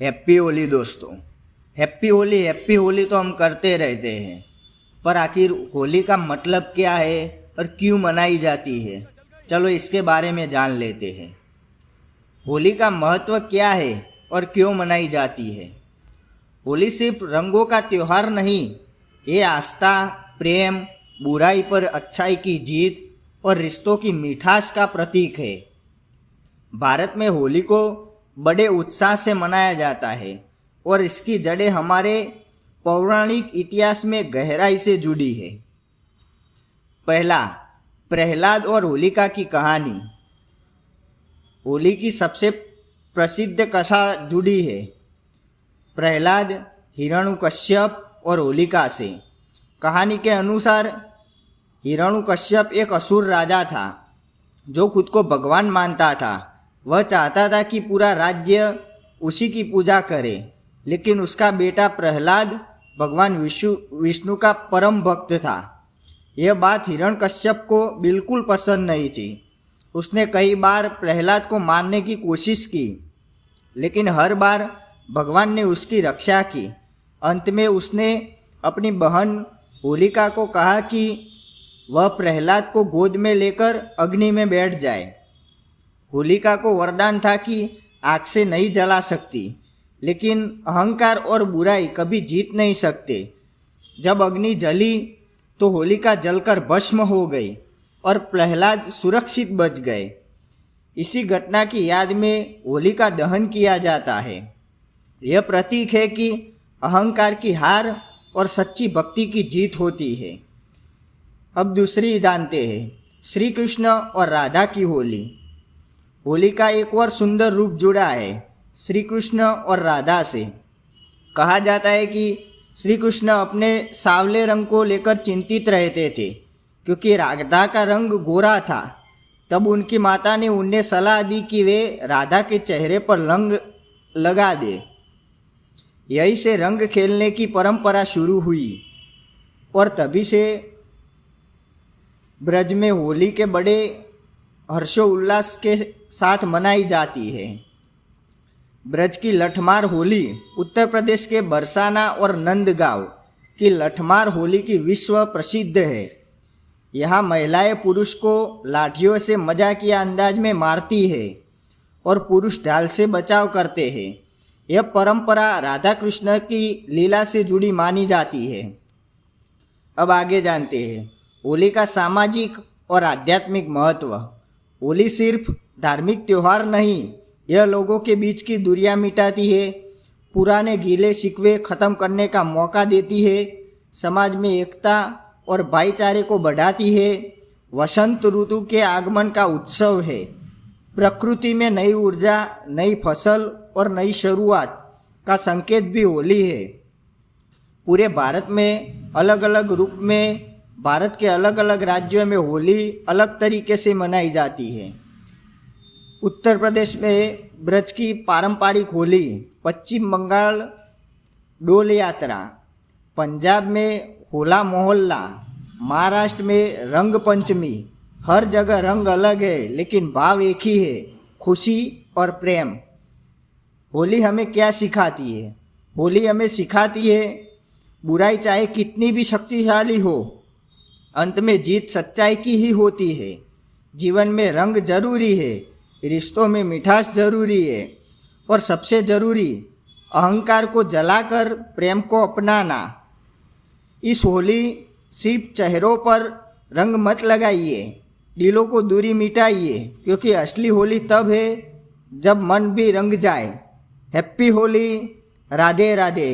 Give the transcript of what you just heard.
Happy Holi दोस्तों। Happy Holi तो हम करते रहते हैं, पर आखिर होली का मतलब क्या है और क्यों मनाई जाती है, चलो इसके बारे में जान लेते हैं। होली का महत्व क्या है और क्यों मनाई जाती है। होली सिर्फ रंगों का त्यौहार नहीं, ये आस्था, प्रेम, बुराई पर अच्छाई की जीत और रिश्तों की मिठास का प्रतीक है। भारत में होली को बड़े उत्साह से मनाया जाता है और इसकी जड़ें हमारे पौराणिक इतिहास में गहराई से जुड़ी है। पहला, प्रहलाद और होलिका की कहानी। होली की सबसे प्रसिद्ध कथा जुड़ी है प्रहलाद, हिरण्यकश्यप और होलिका से। कहानी के अनुसार हिरण्यकश्यप एक असुर राजा था जो खुद को भगवान मानता था। वह चाहता था कि पूरा राज्य उसी की पूजा करे, लेकिन उसका बेटा प्रहलाद भगवान विष्णु का परम भक्त था। यह बात हिरण्यकश्यप को बिल्कुल पसंद नहीं थी। उसने कई बार प्रहलाद को मारने की कोशिश की, लेकिन हर बार भगवान ने उसकी रक्षा की। अंत में उसने अपनी बहन होलिका को कहा कि वह प्रहलाद को गोद में लेकर अग्नि में बैठ जाए। होलिका को वरदान था कि आग से नहीं जला सकती, लेकिन अहंकार और बुराई कभी जीत नहीं सकते। जब अग्नि जली तो होलिका जलकर भस्म हो गई और प्रहलाद सुरक्षित बच गए। इसी घटना की याद में होलिका दहन किया जाता है। यह प्रतीक है कि अहंकार की हार और सच्ची भक्ति की जीत होती है। अब दूसरी जानते हैं, श्री कृष्ण और राधा की होली। होली का एक और सुंदर रूप जुड़ा है श्री कृष्ण और राधा से। कहा जाता है कि श्री कृष्ण अपने सांवले रंग को लेकर चिंतित रहते थे, क्योंकि राधा का रंग गोरा था। तब उनकी माता ने उन्हें सलाह दी कि वे राधा के चेहरे पर रंग लगा दे। यहीं से रंग खेलने की परंपरा शुरू हुई और तभी से ब्रज में होली के बड़े हर्षोल्लास के साथ मनाई जाती है। ब्रज की लठमार होली। उत्तर प्रदेश के बरसाना और नंदगांव की लठमार होली की विश्व प्रसिद्ध है। यहाँ महिलाएं पुरुष को लाठियों से मजाकिया अंदाज में मारती है और पुरुष ढाल से बचाव करते हैं। यह परंपरा राधा कृष्ण की लीला से जुड़ी मानी जाती है। अब आगे जानते हैं होली का सामाजिक और आध्यात्मिक महत्व। होली सिर्फ धार्मिक त्यौहार नहीं, यह लोगों के बीच की दूरियां मिटाती है, पुराने गीले शिकवे ख़त्म करने का मौका देती है, समाज में एकता और भाईचारे को बढ़ाती है। वसंत ऋतु के आगमन का उत्सव है। प्रकृति में नई ऊर्जा, नई फसल और नई शुरुआत का संकेत भी होली है। पूरे भारत में अलग अलग रूप में भारत के अलग अलग राज्यों में होली अलग तरीके से मनाई जाती है। उत्तर प्रदेश में ब्रज की पारंपरिक होली, पश्चिम बंगाल डोल यात्रा, पंजाब में होला मोहल्ला, महाराष्ट्र में रंग पंचमी। हर जगह रंग अलग है, लेकिन भाव एक ही है, खुशी और प्रेम। होली हमें क्या सिखाती है? होली हमें सिखाती है बुराई चाहे कितनी भी शक्तिशाली हो, अंत में जीत सच्चाई की ही होती है। जीवन में रंग जरूरी है, रिश्तों में मिठास जरूरी है, और सबसे ज़रूरी अहंकार को जलाकर प्रेम को अपनाना। इस होली सिर्फ चेहरों पर रंग मत लगाइए, दिलों को दूरी मिटाइए, क्योंकि असली होली तब है जब मन भी रंग जाए। हैप्पी होली। राधे राधे।